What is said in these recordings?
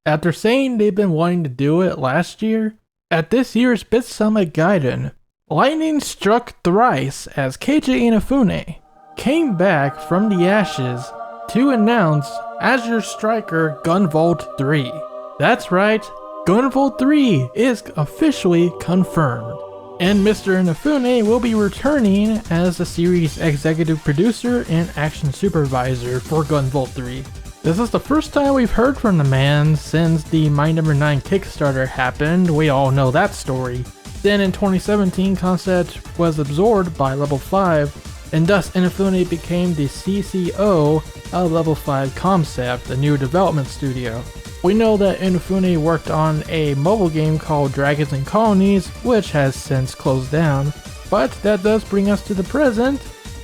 After saying they've been wanting to do it last year, at this year's BitSummit Gaiden, lightning struck thrice as Keiji Inafune came back from the ashes to announce Azure Striker Gunvolt 3. That's right, Gunvolt 3 is officially confirmed. And Mr. Inafune will be returning as the series executive producer and action supervisor for Gunvolt 3. This is the first time we've heard from the man since the My Number 9 Kickstarter happened. We all know that story. Then in 2017, concept was absorbed by Level 5, and thus Inafune became the CCO of Level 5 Concept, the new development studio. We know that Inafune worked on a mobile game called Dragons and Colonies, which has since closed down, but that does bring us to the present,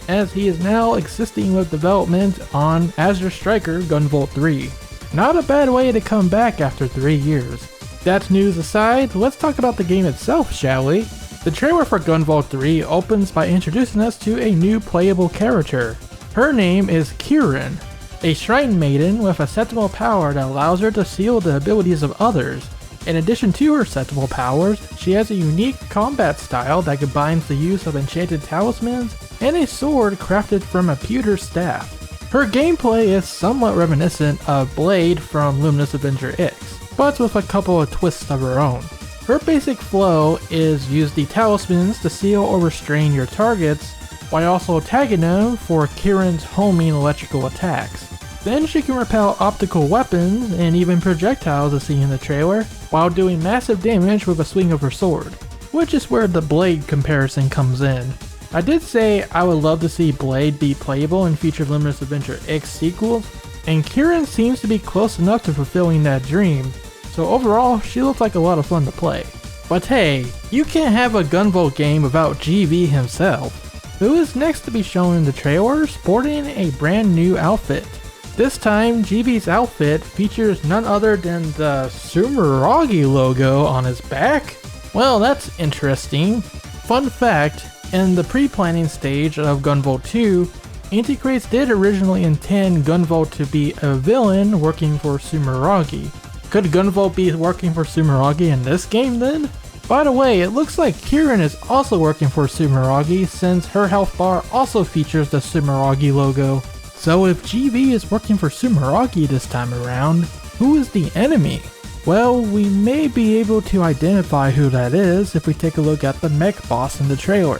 as he is now assisting with development on Azure Striker Gunvolt 3. Not a bad way to come back after 3 years. That news aside, let's talk about the game itself, shall we? The trailer for Gunvolt 3 opens by introducing us to a new playable character. Her name is Kirin, a shrine maiden with a sentinel power that allows her to seal the abilities of others. In addition to her sentinel powers, she has a unique combat style that combines the use of enchanted talismans and a sword crafted from a pewter staff. Her gameplay is somewhat reminiscent of Blade from Luminous Avenger X, but with a couple of twists of her own. Her basic flow is use the talismans to seal or restrain your targets, while also tagging them for Kirin's homing electrical attacks. Then she can repel optical weapons and even projectiles as seen in the trailer, while doing massive damage with a swing of her sword, which is where the Blade comparison comes in. I did say I would love to see Blade be playable in future Luminous Avenger X sequels, and Kirin seems to be close enough to fulfilling that dream, so overall she looks like a lot of fun to play. But hey, you can't have a Gunvolt game without GV himself, who is next to be shown in the trailer sporting a brand new outfit. This time, GV's outfit features none other than the Sumeragi logo on his back. Well, that's interesting. Fun fact, in the pre-planning stage of Gunvolt 2, Anticrates did originally intend Gunvolt to be a villain working for Sumeragi. Could Gunvolt be working for Sumeragi in this game then? By the way, it looks like Kirin is also working for Sumeragi since her health bar also features the Sumeragi logo. So if GV is working for Sumeragi this time around, who is the enemy? Well, we may be able to identify who that is if we take a look at the mech boss in the trailer.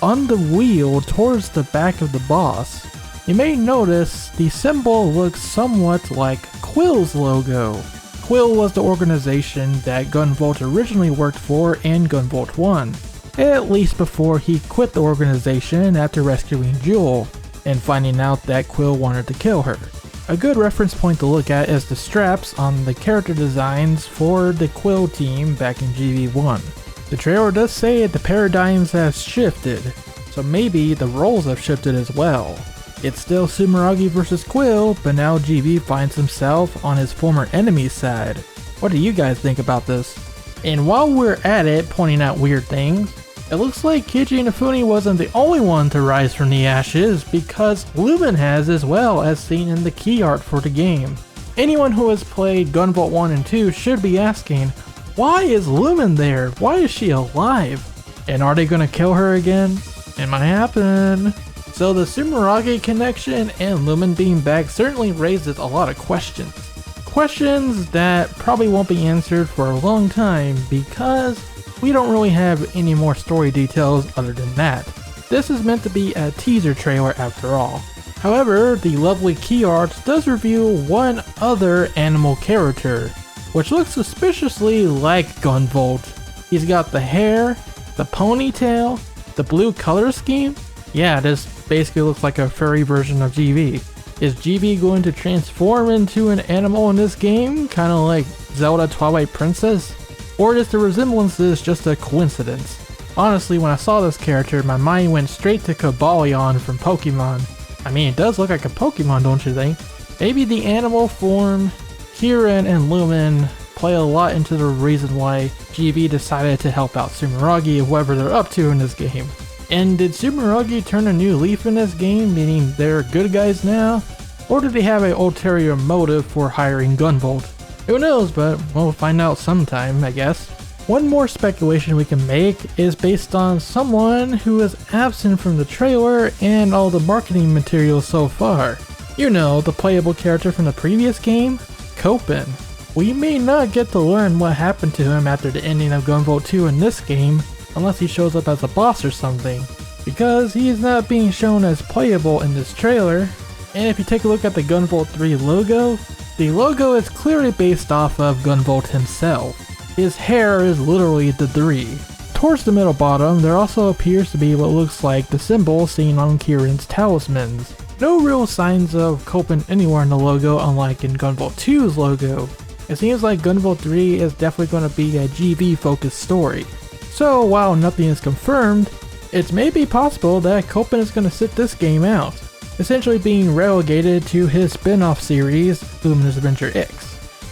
On the wheel towards the back of the boss, you may notice the symbol looks somewhat like Quill's logo. Quill was the organization that Gunvolt originally worked for in Gunvolt 1, at least before he quit the organization after rescuing Jewel and finding out that Quill wanted to kill her. A good reference point to look at is the straps on the character designs for the Quill team back in GV1. The trailer does say the paradigms have shifted, so maybe the roles have shifted as well. It's still Sumeragi versus Quill, but now GV finds himself on his former enemy's side. What do you guys think about this? And while we're at it pointing out weird things, it looks like Keiji Inafune wasn't the only one to rise from the ashes, because Lumen has as well, as seen in the key art for the game. Anyone who has played Gunvolt 1 and 2 should be asking, why is Lumen there? Why is she alive? And are they gonna kill her again? It might happen. So the Sumeragi connection and Lumen being back certainly raises a lot of questions. Questions that probably won't be answered for a long time because we don't really have any more story details other than that. This is meant to be a teaser trailer after all. However, the lovely key art does reveal one other animal character, which looks suspiciously like Gunvolt. He's got the hair, the ponytail, the blue color scheme. Yeah, this basically looks like a furry version of GV. Is GV going to transform into an animal in this game, kind of like Zelda Twilight Princess? Or is the resemblances just a coincidence? Honestly, when I saw this character, my mind went straight to Cobalion from Pokemon. I mean, it does look like a Pokemon, don't you think? Maybe the animal form, Kirin and Lumen play a lot into the reason why GV decided to help out Sumeragi, whoever they're up to in this game. And did Sumeragi turn a new leaf in this game, meaning they're good guys now? Or did they have an ulterior motive for hiring Gunvolt? Who knows, but we'll find out sometime, I guess. One more speculation we can make is based on someone who is absent from the trailer and all the marketing materials so far. You know, the playable character from the previous game, Copen. We may not get to learn what happened to him after the ending of Gunvolt 2 in this game, unless he shows up as a boss or something, because he is not being shown as playable in this trailer. And if you take a look at the Gunvolt 3 logo, the logo is clearly based off of Gunvolt himself. His hair is literally the 3. Towards the middle bottom, there also appears to be what looks like the symbol seen on Kieran's talismans. No real signs of Copen anywhere in the logo, unlike in Gunvolt 2's logo. It seems like Gunvolt 3 is definitely going to be a GV focused story. So while nothing is confirmed, it's maybe possible that Copen is going to sit this game out, essentially being relegated to his spin-off series, Luminous Adventure X.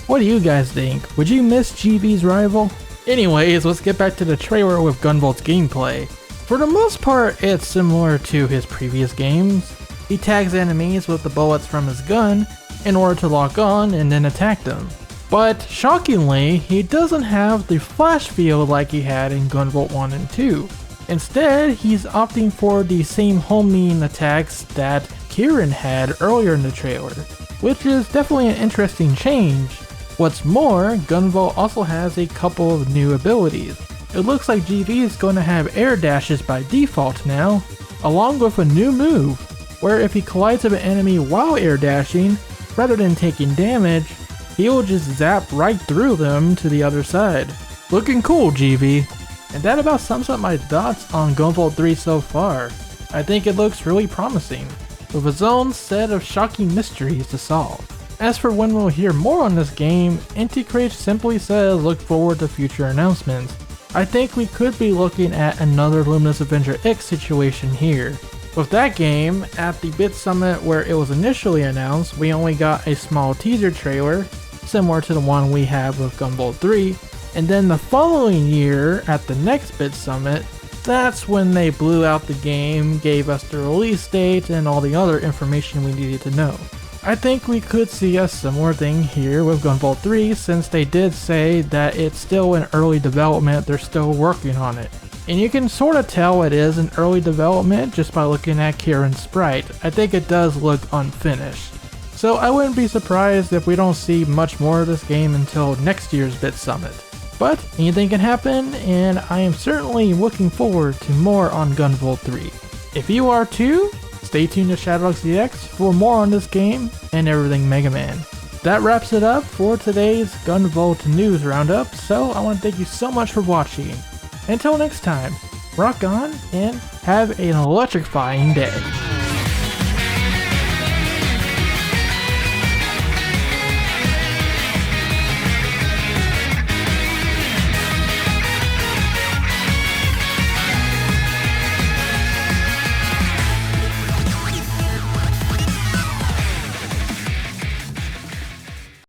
What do you guys think? Would you miss GV's rival? Anyways, let's get back to the trailer with Gunvolt's gameplay. For the most part, it's similar to his previous games. He tags enemies with the bullets from his gun in order to lock on and then attack them. But shockingly, he doesn't have the flash field like he had in Gunvolt 1 and 2. Instead, he's opting for the same homing attacks that Kieran had earlier in the trailer, which is definitely an interesting change. What's more, Gunvolt also has a couple of new abilities. It looks like GV is going to have air dashes by default now, along with a new move, where if he collides with an enemy while air dashing, rather than taking damage, he will just zap right through them to the other side. Looking cool, GV. And that about sums up my thoughts on Gunvolt 3 so far. I think it looks really promising, with its own set of shocking mysteries to solve. As for when we'll hear more on this game, Anticrate simply says look forward to future announcements. I think we could be looking at another Luminous Adventure X situation here. With that game, at the BitSummit where it was initially announced, we only got a small teaser trailer, similar to the one we have with Gunvolt 3, and then the following year, at the next BitSummit, that's when they blew out the game, gave us the release date, and all the other information we needed to know. I think we could see a similar thing here with Gunvolt 3, since they did say that it's still in early development, they're still working on it. And you can sort of tell it is in early development just by looking at Kieran's sprite. I think it does look unfinished. So I wouldn't be surprised if we don't see much more of this game until next year's BitSummit. But anything can happen, and I am certainly looking forward to more on Gunvolt 3. If you are too, stay tuned to ShadowRockZX for more on this game and everything Mega Man. That wraps it up for today's Gunvolt news roundup, so I want to thank you so much for watching. Until next time, rock on and have an electrifying day.